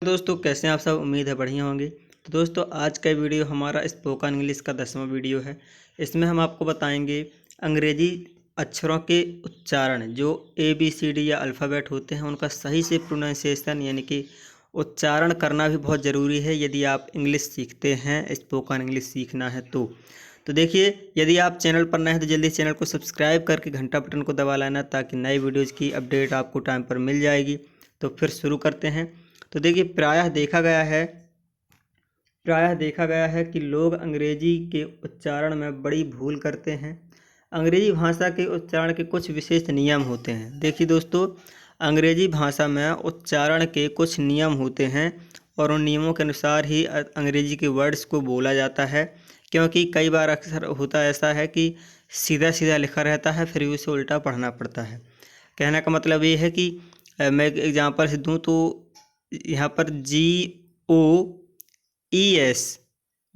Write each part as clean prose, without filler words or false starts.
दोस्तों कैसे हैं आप सब। उम्मीद है बढ़िया होंगे। तो दोस्तों आज का वीडियो हमारा स्पोकन इंग्लिश का 10वां वीडियो है। इसमें हम आपको बताएंगे अंग्रेजी अक्षरों के उच्चारण, जो ABCD या अल्फ़ाबेट होते हैं उनका सही से प्रोनाउंसिएशन यानी कि उच्चारण करना भी बहुत ज़रूरी है यदि आप इंग्लिश सीखते हैं, स्पोकन इंग्लिश सीखना है तो देखिए, यदि आप चैनल पर नए हैं तो जल्दी चैनल को सब्सक्राइब करके घंटा बटन को दबा लेना ताकि नए वीडियोज़ की अपडेट आपको टाइम पर मिल जाएगी। तो फिर शुरू करते हैं। तो देखिए, प्रायः देखा गया है कि लोग अंग्रेजी के उच्चारण में बड़ी भूल करते हैं। अंग्रेजी भाषा के उच्चारण के कुछ विशेष नियम होते हैं। देखिए दोस्तों, अंग्रेजी भाषा में उच्चारण के कुछ नियम होते हैं और उन नियमों के अनुसार ही अंग्रेजी के वर्ड्स को बोला जाता है। क्योंकि कई बार अक्सर होता ऐसा है कि सीधा सीधा लिखा रहता है, फिर भी उसे उल्टा पढ़ना पड़ता है। कहने का मतलब ये है कि मैं एक एग्जांपल से दूँ तो यहाँ पर GOES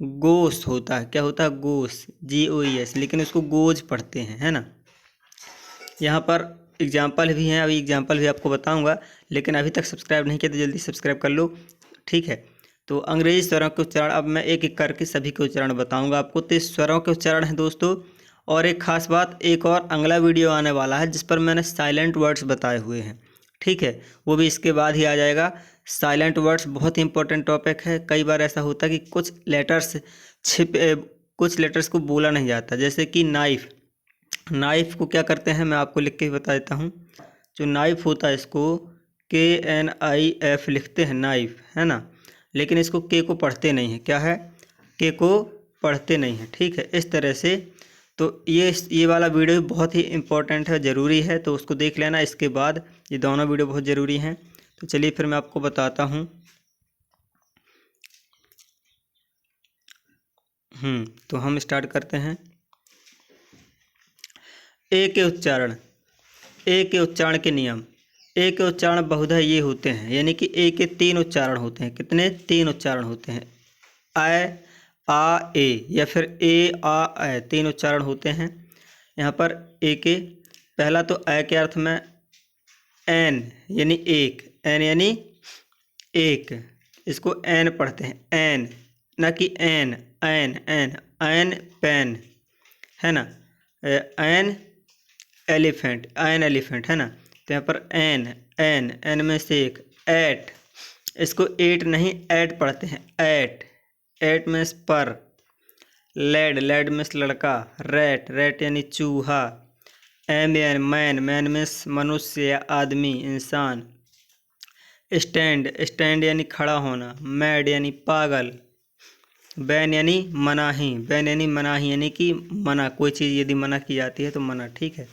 गोस होता है। क्या होता है? गोस, GOES, लेकिन उसको गोज पढ़ते हैं, है ना। यहाँ पर एग्जाम्पल भी हैं, अभी एग्जाम्पल भी आपको बताऊंगा, लेकिन अभी तक सब्सक्राइब नहीं किया तो जल्दी सब्सक्राइब कर लो, ठीक है। तो अंग्रेजी स्वरों के उच्चारण अब मैं एक एक करके सभी के उच्चारण बताऊंगा आपको। तो स्वरों के उच्चारण है दोस्तों। और एक खास बात, एक और अगला वीडियो आने वाला है जिस पर मैंने साइलेंट वर्ड्स बताए हुए हैं, ठीक है, वो भी इसके बाद ही आ जाएगा। साइलेंट वर्ड्स बहुत ही इंपॉर्टेंट टॉपिक है। कई बार ऐसा होता है कि कुछ लेटर्स को बोला नहीं जाता, जैसे कि नाइफ को क्या करते हैं मैं आपको लिख के ही बता देता हूँ। जो नाइफ होता है इसको KNIF लिखते हैं, नाइफ, है ना। लेकिन इसको के को पढ़ते नहीं है। क्या है? के को पढ़ते नहीं है, ठीक है। इस तरह से तो ये वाला वीडियो बहुत ही इम्पोर्टेंट है, ज़रूरी है, तो उसको देख लेना। इसके बाद ये दोनों वीडियो बहुत ज़रूरी हैं। तो चलिए फिर मैं आपको बताता हूँ। तो हम स्टार्ट करते हैं। ए के उच्चारण के नियम। ए के उच्चारण बहुधा ये होते हैं, यानी कि ए के 3 उच्चारण होते हैं। कितने? 3 उच्चारण होते हैं। ए, आ, ए, या फिर ए, आ, ए, 3 उच्चारण होते हैं यहाँ पर ए के। पहला तो ए के अर्थ में एन यानी एक, एन यानी एक, इसको एन पढ़ते हैं, एन, ना कि N, N N N pen, है ना। एन एलिफेंट, है ना। तो यहाँ पर एन, एन में से एक, एट, इसको एट नहीं ऐट पढ़ते हैं, एट मीन्स पर। लेड मीन्स लड़का। रेट यानी चूहा। मैन मीन्स मनुष्य या आदमी, इंसान। स्टैंड यानी खड़ा होना। मैड यानी पागल। बैन यानी मनाही, यानी कि मना, कोई चीज़ यदि मना की जाती है तो मना, ठीक है।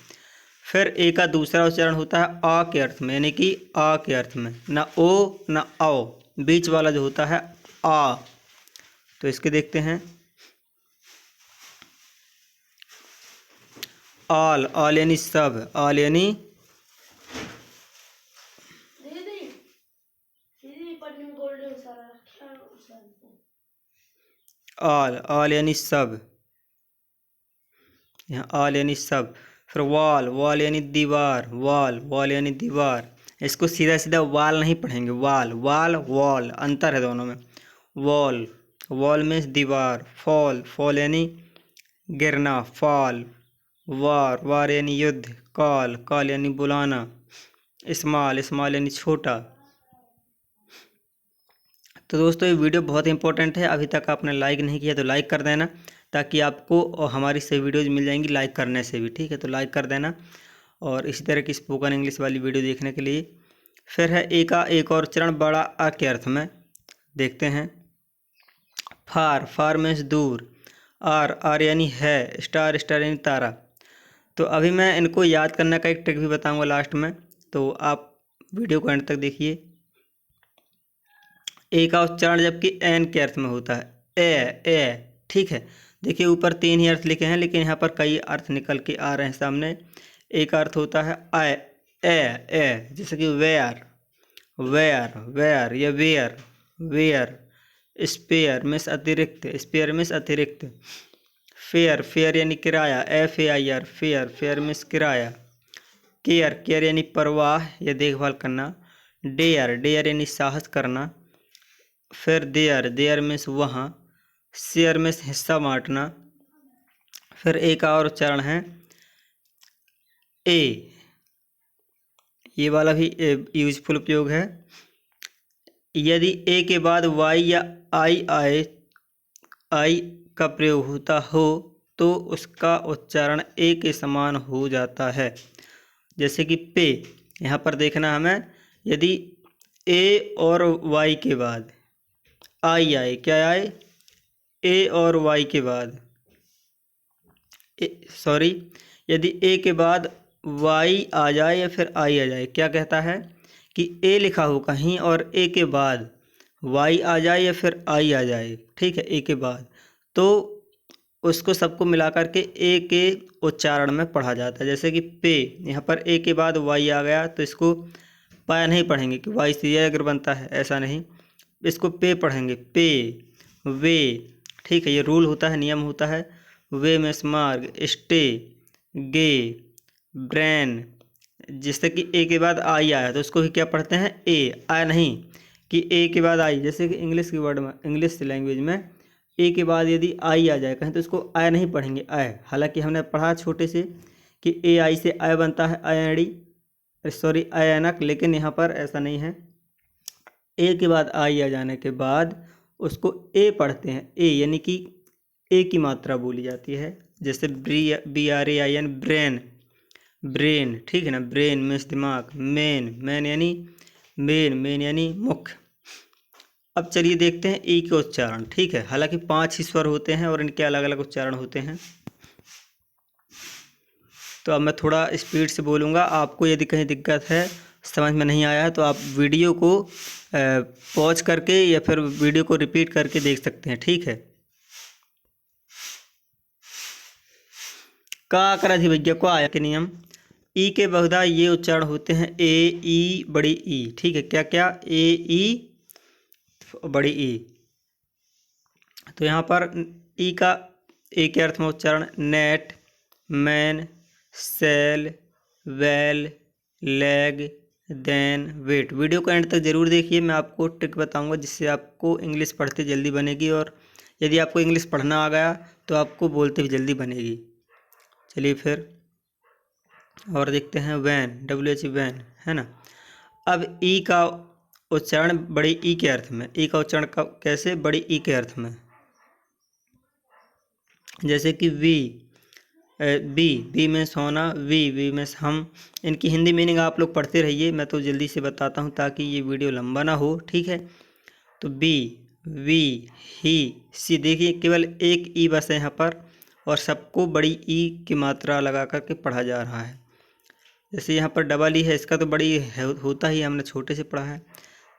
फिर ए का दूसरा उच्चारण होता है आ के अर्थ में, यानी कि आ के अर्थ में, ना ओ ना आओ, बीच वाला जो होता है आ। तो इसके देखते हैं। ऑल यानी सब, ऑल यानी ऑल यानी सब, यहाँ ऑल यानी सब। फिर वॉल यानी दीवार, वॉल यानी दीवार। इसको सीधा सीधा वाल नहीं पढ़ेंगे, वॉल, अंतर है दोनों में। वॉल में दीवार। फॉल यानी गिरना, फॉल। वार यानी युद्ध। कॉल यानी बुलाना। स्मॉल यानी छोटा। तो दोस्तों ये वीडियो बहुत इंपॉर्टेंट है। अभी तक आपने लाइक नहीं किया तो लाइक कर देना, ताकि आपको और हमारी सभी वीडियोज़ मिल जाएंगी लाइक करने से भी, ठीक है। तो लाइक कर देना, और इसी तरह की स्पोकन इंग्लिश वाली वीडियो देखने के लिए। फिर है ए का एक और उच्चारण बड़ा आ के अर्थ में, देखते हैं। फार मीन्स दूर। आर यानी है। स्टार यानी तारा। तो अभी मैं इनको याद करने का एक ट्रिक भी बताऊंगा लास्ट में, तो आप वीडियो को एंड तक देखिए। ए का उच्चारण जबकि एन के अर्थ में होता है, ए, ठीक है। देखिए ऊपर 3 ही अर्थ लिखे हैं, लेकिन यहाँ पर कई अर्थ निकल के आ रहे हैं सामने। एक अर्थ होता है ए, जैसे कि वेयर या वेयर। स्पेयर मीन्स अतिरिक्त। फेयर यानी किराया, FAIR, फेयर मीन्स किराया। केयर यानी परवाह या देखभाल करना। डेयर यानी साहस करना। फिर देयर, देयर में वहाँ, शेयर में हिस्सा बांटना। फिर ए का और उच्चारण है ए, ये वाला भी यूजफुल उपयोग है। यदि ए के बाद वाई या आई आए, आई का प्रयोग होता हो तो उसका उच्चारण ए के समान हो जाता है। जैसे कि पे, यहाँ पर देखना हमें, यदि ए और वाई के बाद आई आए, क्या आए, ए और वाई के बाद सॉरी, यदि ए के बाद वाई आ जाए या फिर आई आ जाए, क्या कहता है कि ए लिखा हो कहीं और ए के बाद वाई आ जाए या फिर आई आ जाए, ठीक है, ए के बाद, तो उसको सबको मिला करके ए के उच्चारण में पढ़ा जाता है। जैसे कि पे, यहाँ पर ए के बाद वाई आ गया तो इसको पाया नहीं पढ़ेंगे कि वाई से ये अगर बनता है, ऐसा नहीं, इसको पे पढ़ेंगे, पे, वे, ठीक है, ये रूल होता है, नियम होता है। वे में स्मार्ग, स्टे, गे, ब्रेन। जिससे कि ए के बाद आई आया तो उसको भी क्या पढ़ते हैं, ए, आया नहीं कि ए के बाद आई, जैसे कि इंग्लिश की वर्ड में, इंग्लिश लैंग्वेज में ए के बाद यदि आई आ जाए कहीं तो उसको आय नहीं पढ़ेंगे, आय। हालांकि हमने पढ़ा छोटे से कि ए आई से आय बनता है, आयडी, सॉरी अयानक, लेकिन यहाँ पर ऐसा नहीं है। ए के बाद आई आ जाने के बाद उसको ए पढ़ते हैं, ए, यानी कि ए की मात्रा बोली जाती है। जैसे BRAIN, ब्रेन, ब्रेन, ठीक है ना, ब्रेन में दिमाग, मेन, मैन यानी मेन, मेन यानी मुख्य। अब चलिए देखते हैं ई के उच्चारण, ठीक है। हालांकि 5 ही स्वर होते हैं और इनके अलग अलग उच्चारण होते हैं। तो अब मैं थोड़ा स्पीड से बोलूँगा, आपको यदि कहीं दिक्कत है, समझ में नहीं आया तो आप वीडियो को पॉज करके या फिर वीडियो को रिपीट करके देख सकते हैं, ठीक है। का कर अधिविज्ञ को आया के नियम, ई के बहुधा ये उच्चारण होते हैं, ए, ई, बड़ी ई, ठीक है, क्या क्या, ए, ई, बड़ी ई। तो यहाँ पर ई का ए के अर्थ में उच्चारण net, man, sell, well, leg, then, wet. Video को एंड तक ज़रूर देखिए, मैं आपको ट्रिक बताऊंगा जिससे आपको इंग्लिश पढ़ते जल्दी बनेगी, और यदि आपको इंग्लिश पढ़ना आ गया तो आपको बोलते भी जल्दी बनेगी। चलिए फिर और देखते हैं, वैन, WH वैन, है ना। अब ई का उच्चारण बड़ी ई के अर्थ में, ई का उच्चारण कैसे, बड़ी ई के अर्थ में। जैसे कि वी, बी, बी में सोना, वी में हम। इनकी हिंदी मीनिंग आप लोग पढ़ते रहिए, मैं तो जल्दी से बताता हूँ ताकि ये वीडियो लंबा ना हो, ठीक है। तो बी, वी, ही, सी, देखिए केवल एक ई बस है यहाँ पर और सबको बड़ी ई की मात्रा लगा करके पढ़ा जा रहा है। जैसे यहाँ पर डबल ई है, इसका तो बड़ी होता ही, हमने छोटे से पढ़ा है।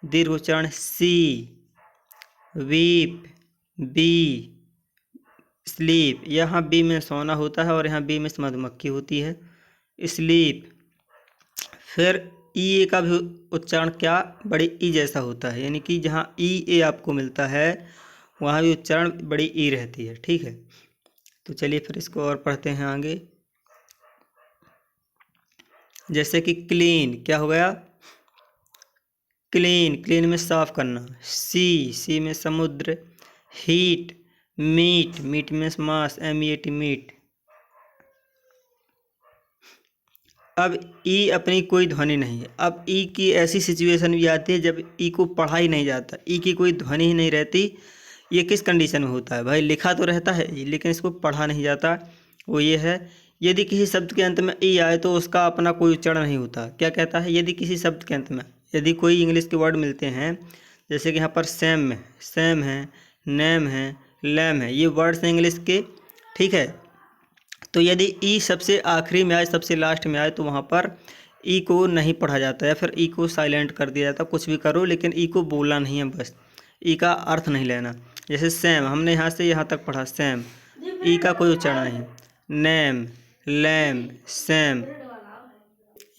दीर्घ उच्चारण सी, वीप, बी, स्लीप, यहाँ बी में सोना होता है और यहाँ बी में मधुमक्खी होती है, स्लीप। फिर ई का भी उच्चारण क्या, बड़ी ई जैसा होता है, यानी कि जहाँ ई ए आपको मिलता है वहाँ भी उच्चारण बड़ी ई रहती है, ठीक है। तो चलिए फिर इसको और पढ़ते हैं आगे। जैसे कि क्लीन, क्या हो गया, क्लीन, क्लीन में साफ करना। सी में समुद्र। हीट, मीट, मीट में मांस, MEAT मीट। अब ई अपनी कोई ध्वनि नहीं है। अब ई की ऐसी सिचुएशन भी आती है जब ई को पढ़ा ही नहीं जाता, ई की कोई ध्वनि ही नहीं रहती। ये किस कंडीशन में होता है भाई, लिखा तो रहता है लेकिन इसको पढ़ा नहीं जाता। वो ये है, यदि किसी शब्द के अंत में ई आए तो उसका अपना कोई उच्चारण नहीं होता। क्या कहता है, यदि किसी शब्द के अंत में, यदि कोई इंग्लिश के वर्ड मिलते हैं, जैसे कि यहाँ पर सेम है, नेम है, लैम है, ये वर्ड्स हैं इंग्लिश के, ठीक है। तो यदि ई सबसे आखिरी में आए, सबसे लास्ट में आए, तो वहाँ पर ई को नहीं पढ़ा जाता है, फिर ई को साइलेंट कर दिया जाता। कुछ भी करो लेकिन ई को बोलना नहीं है, बस ई का अर्थ नहीं लेना। जैसे सेम, हमने यहाँ से यहाँ तक पढ़ा, सेम, ई का कोई उच्चारण नहीं। Name, lamb, same.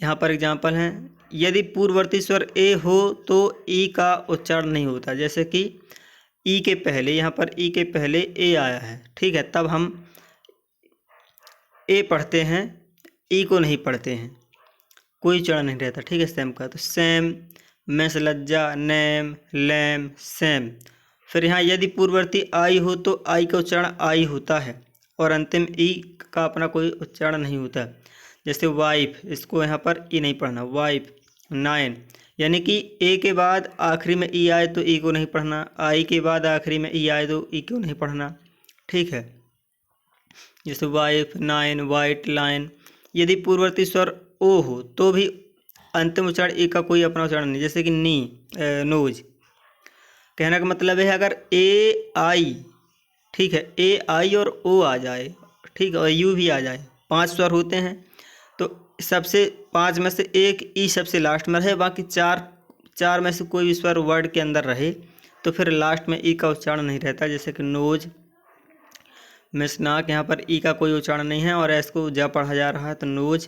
यहाँ पर एग्जाम्पल हैं, यदि पूर्ववर्ती स्वर ए हो तो ई का उच्चारण नहीं होता। जैसे कि ई के पहले, यहाँ पर ई के पहले ए आया है, ठीक है, तब हम ए पढ़ते हैं, ई को नहीं पढ़ते हैं, कोई उच्चारण नहीं रहता, ठीक है, सेम का। तो सेम, मेष लज्जा, नेम, लैम, सेम। फिर यहाँ यदि पूर्ववर्ती आई हो तो आई का उच्चारण आई होता है और अंतिम ई का अपना कोई उच्चारण नहीं होता। जैसे वाइफ, इसको यहाँ पर ई नहीं पढ़ना, वाइफ। 9, यानी कि ए के बाद आखिरी में ई आए तो ई को नहीं पढ़ना, आई के बाद आखिरी में ई आए तो ई को नहीं पढ़ना। ठीक है, जैसे वाइफ, 9, वाइट, लाइन। यदि पूर्ववर्ती स्वर ओ हो तो भी अंतिम उच्चारण ए का कोई अपना उच्चारण नहीं, जैसे कि नी, नोज। कहने का मतलब है अगर ए आई, ठीक है, ए आई और ओ आ जाए, ठीक है, और यू भी आ जाए, 5 स्वर होते हैं तो सबसे 5 में से एक ई सबसे लास्ट में रहे, बाकी चार में से कोई भी स्वर वर्ड के अंदर रहे तो फिर लास्ट में ई का उच्चारण नहीं रहता। जैसे कि नोज, मिसनाक, यहाँ पर ई का कोई उच्चारण नहीं है और एस को जा पढ़ा जा रहा है तो नोज।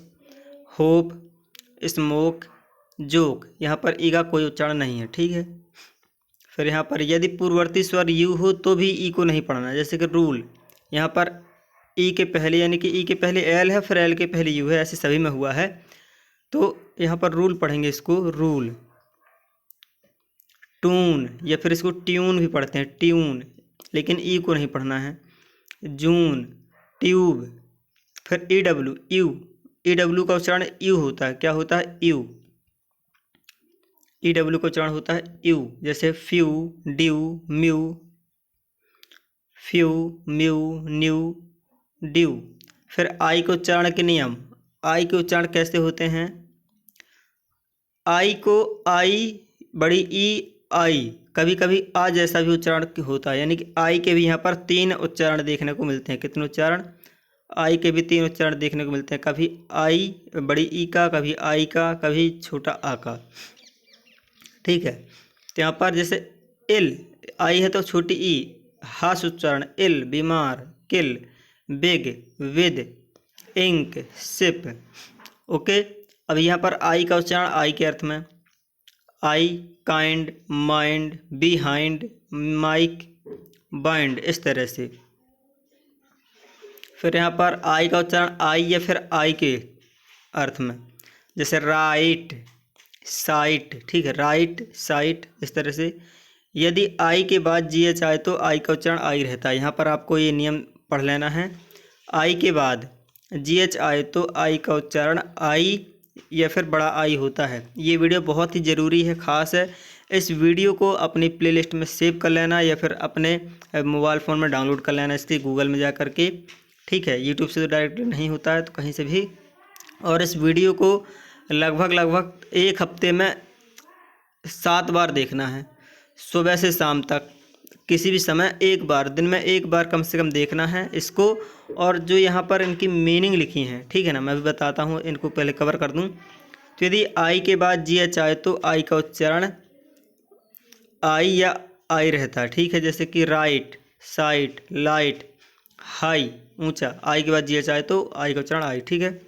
होप, स्मोक, जोक, यहाँ पर ई का कोई उच्चारण नहीं है। ठीक है, फिर यहाँ पर यदि पूर्ववर्ती स्वर यू हो तो भी ई को नहीं पढ़ना। जैसे कि रूल, यहाँ पर ई के पहले, यानी कि ई के पहले एल है, फिर एल के पहले यू है, ऐसे सभी में हुआ है तो यहाँ पर रूल पढ़ेंगे, इसको रूल। टून, या फिर इसको ट्यून भी पढ़ते हैं, ट्यून, लेकिन ई को नहीं पढ़ना है। जून, ट्यूब। फिर E W, you, E W का उच्चारण यू होता है, क्या होता है, यू। ई डब्ल्यू का उच्चारण होता है यू। जैसे few, due, mu, few, mu, new, due. फिर आई के उच्चारण के नियम, आई के उच्चारण कैसे होते हैं। आई को आई, बड़ी ई, आई, कभी कभी आ जैसा भी उच्चारण होता है, यानी कि आई के भी यहाँ पर 3 उच्चारण देखने को मिलते हैं। कितने उच्चारण, आई के भी 3 उच्चारण देखने को मिलते हैं, कभी आई बड़ी ई का, कभी आई का, कभी छोटा आ का। ठीक है, तो यहाँ पर जैसे इल, आई है तो छोटी ई, हास उच्चारण, इल, बीमार, kill, big, with, ink, sip. Okay, अब यहाँ पर आई का उच्चारण आई के अर्थ में, I, kind, mind, behind, mike, bind, इस तरह से। फिर यहाँ पर आई का उच्चारण आई या फिर आई के अर्थ में, जैसे राइट, साइट। ठीक है, राइट, साइट, इस तरह से। यदि आई के बाद जी एच आए तो आई का उच्चारण आई रहता है। यहाँ पर आपको ये नियम पढ़ लेना है, आई के बाद जी एच आए तो आई का उच्चारण आई या फिर बड़ा आई होता है। ये वीडियो बहुत ही ज़रूरी है, ख़ास है। इस वीडियो को अपनी प्लेलिस्ट में सेव कर लेना या फिर अपने मोबाइल फ़ोन में डाउनलोड कर लेना, इसके गूगल में जा कर के। ठीक है, यूट्यूब से तो डायरेक्ट नहीं होता है तो कहीं से भी। और इस वीडियो को लगभग 1 हफ्ते में 7 बार देखना है, सुबह से शाम तक, किसी भी समय 1 बार, दिन में 1 बार कम से कम देखना है इसको। और जो यहाँ पर इनकी मीनिंग लिखी हैं, ठीक है ना, मैं भी बताता हूँ, इनको पहले कवर कर दूँ। तो यदि आई के बाद जी एच आए तो आई का उच्चारण आई या आई रहता है। ठीक है, जैसे कि राइट, साइट, लाइट, हाई, ऊंचा। आई के बाद जी एच आए तो आई का उच्चारण आई। ठीक है,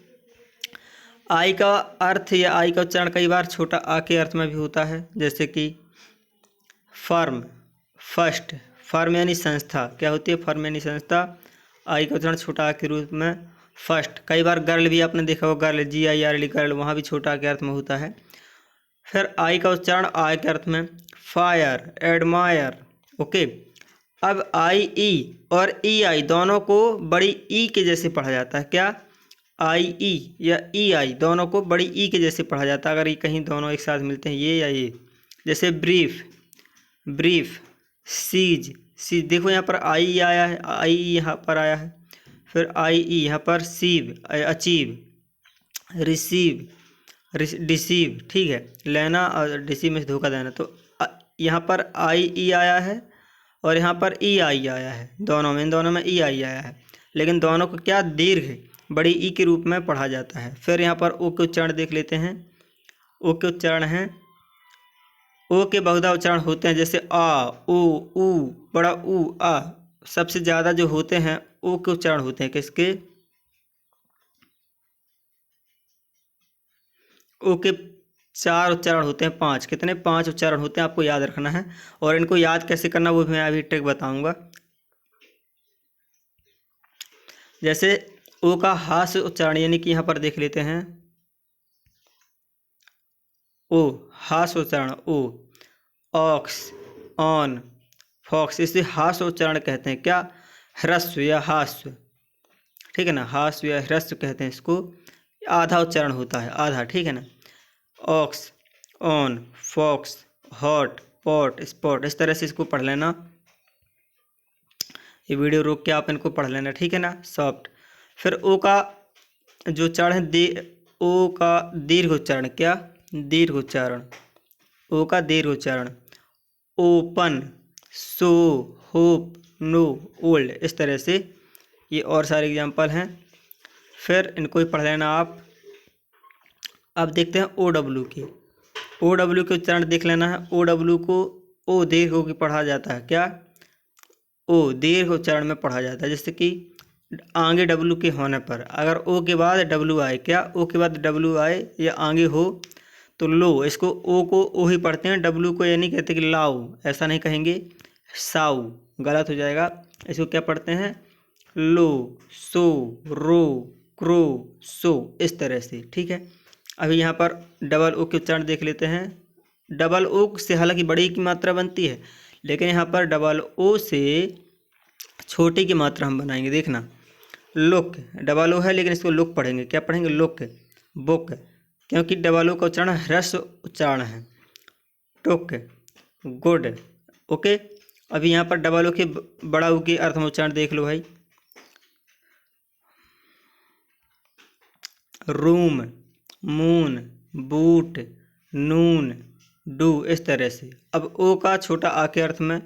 आई का अर्थ या आई का उच्चारण कई बार छोटा आ के अर्थ में भी होता है, जैसे कि फर्म, फर्स्ट। फर्म यानी संस्था, क्या होती है, फर्म यानी संस्था। आई का उच्चारण छोटा आ के रूप में फर्स्ट। कई बार गर्ल भी आपने देखा होगा, girl, G I R L, girl, वहाँ भी छोटा आ के अर्थ में होता है। फिर आई का उच्चारण आई के अर्थ में फायर, एडमायर। ओके, अब आई ई और ई आई दोनों को बड़ी ई के जैसे पढ़ा जाता है। क्या, आई ई या ई आई दोनों को बड़ी ई के जैसे पढ़ा जाता है अगर ये कहीं दोनों एक साथ मिलते हैं, ये या ये। जैसे ब्रीफ, ब्रीफ, सीज, सीज। देखो यहाँ पर आई आया है, आई यहाँ पर आया है। फिर आई ई यहाँ पर सीव, अचीव, रिसीव, डिसीव। ठीक है, लेना और डिसीव में धोखा देना। तो यहाँ पर आई ई आया है और यहाँ पर ई आई आया है, दोनों में, इन दोनों में ई आई आया है, लेकिन दोनों को क्या, दीर्घ बड़ी ई के रूप में पढ़ा जाता है। फिर यहाँ पर ओ के उच्चारण देख लेते हैं। ओ के उच्चारण हैं, ओ के बहुधा उच्चारण होते हैं, जैसे आ, ओ, ऊ, बड़ा ऊ, आ। सबसे ज़्यादा जो होते हैं ओ के उच्चारण होते हैं, किसके, ओ के 4 उच्चारण होते हैं, 5, कितने, 5 उच्चारण होते हैं, आपको याद रखना है। और इनको याद कैसे करना वो भी मैं अभी ट्रिक बताऊंगा। जैसे ओ का हास उच्चारण, यानी कि यहाँ पर देख लेते हैं, ओ, हास उच्चारण ओ, ऑक्स, ऑन, फॉक्स, इसे हास उच्चारण कहते हैं। क्या? ह्रस्व या हास्य, ठीक है ना, हास्य या ह्रस्व कहते हैं इसको। आधा उच्चारण होता है, आधा, ठीक है ना। Ox, on, fox, hot, pot, spot, इस तरह से इसको पढ़ लेना। ये वीडियो रोक के आप इनको पढ़ लेना, ठीक है ना। सॉफ्ट। फिर ओ का जो उच्चारण है, ओ का दीर्घ उच्चारण, क्या? दीर्घ उच्चारण, ओ का दीर्घ उच्चारण। ओपन, सो, होप, नो, ओल्ड, इस तरह से ये और सारे एग्जाम्पल हैं। फिर इनको ही पढ़ लेना आप। अब देखते हैं ओ डब्ल्यू के। ओ डब्ल्यू के उच्चारण देख लेना है। ओ डब्ल्यू को ओ दीर्घ हो के पढ़ा जाता है। क्या? ओ दीर्घ उच्चारण में पढ़ा जाता है। जैसे कि आगे डब्ल्यू के होने पर अगर ओ के बाद डब्ल्यू आए, क्या? ओ के बाद डब्ल्यू आए या आगे हो तो लो, इसको ओ को ओ ही पढ़ते हैं, डब्ल्यू को ये नहीं कहते कि लाओ, ऐसा नहीं कहेंगे। साऊ गलत हो जाएगा। इसको क्या पढ़ते हैं? लो, सो, रो, क्रो, सो, इस तरह से, ठीक है। अभी यहाँ पर डबल ओ के उच्चारण देख लेते हैं। डबल ओ से हालांकि बड़ी की मात्रा बनती है, लेकिन यहाँ पर डबल ओ से छोटी की मात्रा हम बनाएंगे, देखना। लुक, डबल ओ है लेकिन इसको लुक पढ़ेंगे। क्या पढ़ेंगे? लुक। बुक, क्योंकि डबल ओ का उच्चारण ह्रस्व उच्चारण है। टुक, गुड, ओके। अभी यहाँ पर डबल ओ के बड़ा ओ के अर्थ में उच्चारण देख लो भाई। Room, moon, boot, Noon, do, इस तरह से। अब ओ का छोटा आ के अर्थ में,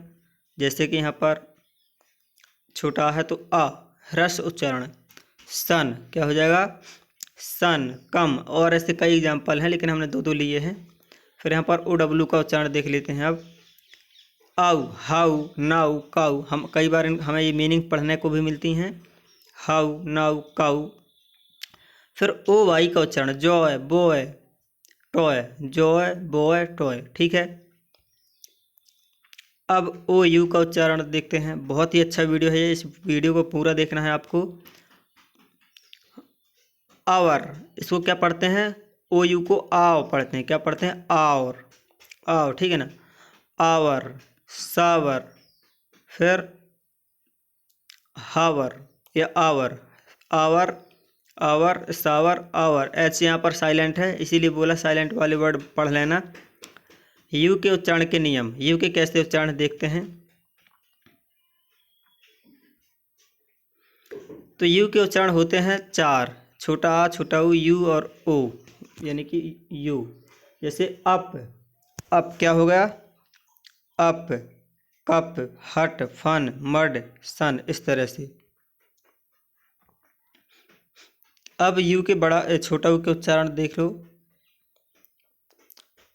जैसे कि यहाँ पर छोटा है तो आ, ह्रस्व उच्चारण। सन, क्या हो जाएगा? सन, कम, और ऐसे कई एग्जाम्पल हैं लेकिन हमने दो दो लिए हैं। फिर यहाँ पर ओ डब्ल्यू का उच्चारण देख लेते हैं अब। आउ, हाउ, नाउ, काउ, हम कई बार हमें ये मीनिंग पढ़ने को भी मिलती हैं। How, now, cow. फिर ओ वाई का उच्चारण, Joy, boy, toy, Joy, boy, toy, ठीक है। अब ओ यू का उच्चारण देखते हैं। बहुत ही अच्छा वीडियो है, इस वीडियो को पूरा देखना है आपको। आवर, इसको क्या पढ़ते हैं? ओ यू को आव पढ़ते हैं। क्या पढ़ते हैं? आवर, आव, ठीक है ना। आवर, सावर, फिर हावर या hour, hour, hour, sour, hour. H यहाँ पर साइलेंट है इसीलिए बोला साइलेंट वाले वर्ड पढ़ लेना। यू के उच्चारण के नियम, यू के कैसे उच्चारण देखते हैं। तो यू के उच्चारण होते हैं चार, छोटा आ, छोटा ऊ, यू और ओ, यानी कि यू। जैसे अप, अप क्या हो गया? अप, कप, हट, फन, मड, सन, इस तरह से। अब यू के बड़ा छोटा यू के उच्चारण देख लो।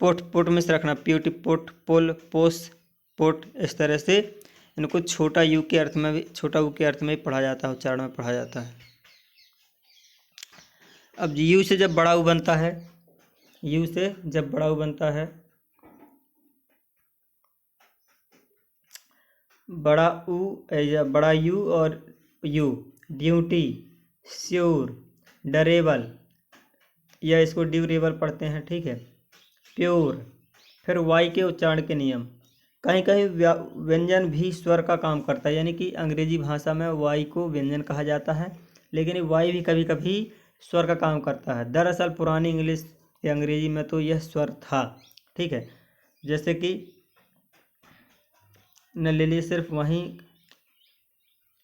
पुट, पुट में से रखना, प्यूट, पुट, पुल, पोस, पुट, इस तरह से इनको छोटा यू के अर्थ में भी, छोटा यू के अर्थ में भी पढ़ा जाता है, उच्चारण में पढ़ा जाता है। अब यू से जब बड़ा यू बनता है, यू से जब बड़ा यू बनता है, बड़ा या बड़ा यू और यू, ड्यूटी, श्योर, डरेबल, या इसको ड्यूरेबल पढ़ते हैं, ठीक है। प्योर। फिर वाई के उच्चारण के नियम। कहीं कहीं व्यंजन भी स्वर का काम करता है, यानी कि अंग्रेजी भाषा में वाई को व्यंजन कहा जाता है, लेकिन वाई भी कभी कभी स्वर का काम करता है। दरअसल पुरानी इंग्लिश या अंग्रेजी में तो यह स्वर था, ठीक है। जैसे कि न ले लिए सिर्फ वहीं।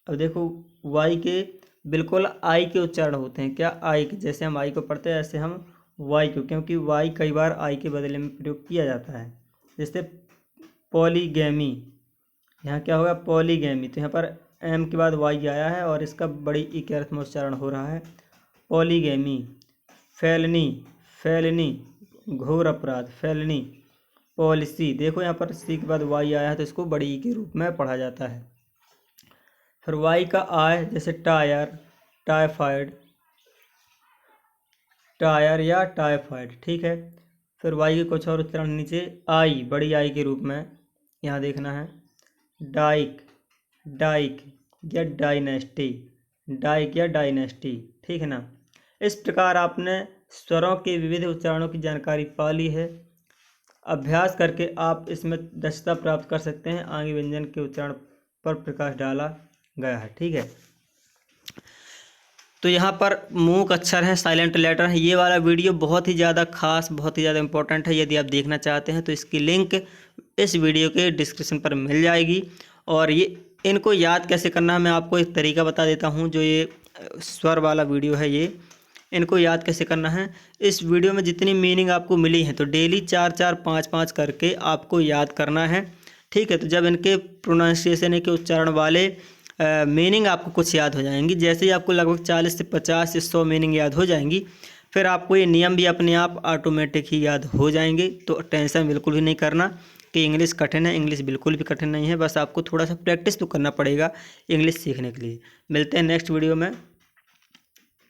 अब देखो वाई के बिल्कुल आई के उच्चारण होते हैं। क्या? आई के, जैसे हम आई को पढ़ते हैं ऐसे हम वाई को, क्योंकि वाई कई बार आई के बदले में प्रयोग किया जाता है। जैसे पॉलीगैमी, यहाँ क्या होगा? पॉलीगैमी, तो यहाँ पर एम के बाद वाई आया है और इसका बड़ी ई के अर्थ में उच्चारण हो रहा है, पॉलीगैमी। फैलनी, फैलनी, घोर अपराध, फैलनी। पॉलिसी, देखो यहाँ पर सी के बाद वाई आया है तो इसको बड़ी ई के रूप में पढ़ा जाता है। फिर वाई का आय, जैसे टायर, टाइफाइड, टायर या टाइफाइड, ठीक है। फिर वाई के कुछ और उच्चारण नीचे, आई, बड़ी आई के रूप में यहाँ देखना है। डाइक, डाइक या डायनेस्टी, डाइक या डायनेस्टी, ठीक है ना। इस प्रकार आपने स्वरों के विविध उच्चारणों की जानकारी पा ली है। अभ्यास करके आप इसमें दक्षता प्राप्त कर सकते हैं। आगे व्यंजन के उच्चारण पर प्रकाश डाला गया है। ठीक है, तो यहाँ पर मूक अक्षर है, साइलेंट लेटर है। ये वाला वीडियो बहुत ही ज़्यादा खास, बहुत ही ज़्यादा इंपॉर्टेंट है। यदि आप देखना चाहते हैं तो इसकी लिंक इस वीडियो के डिस्क्रिप्शन पर मिल जाएगी। और ये इनको याद कैसे करना है मैं आपको एक तरीका बता देता हूँ। जो ये स्वर वाला वीडियो है, ये इनको याद कैसे करना है। इस वीडियो में जितनी मीनिंग आपको मिली है तो डेली 4-4, 5-5 करके आपको याद करना है। ठीक है, तो जब इनके प्रोनाउंसिएशन के उच्चारण वाले मीनिंग आपको कुछ याद हो जाएंगी, जैसे ही आपको लगभग 40 से 50 से 100 मीनिंग याद हो जाएंगी, फिर आपको ये नियम भी अपने आप ऑटोमेटिक ही याद हो जाएंगे। तो टेंशन बिल्कुल भी नहीं करना कि इंग्लिश कठिन है। इंग्लिश बिल्कुल भी कठिन नहीं है, बस आपको थोड़ा सा प्रैक्टिस तो करना पड़ेगा इंग्लिश सीखने के लिए। मिलते हैं नेक्स्ट वीडियो में।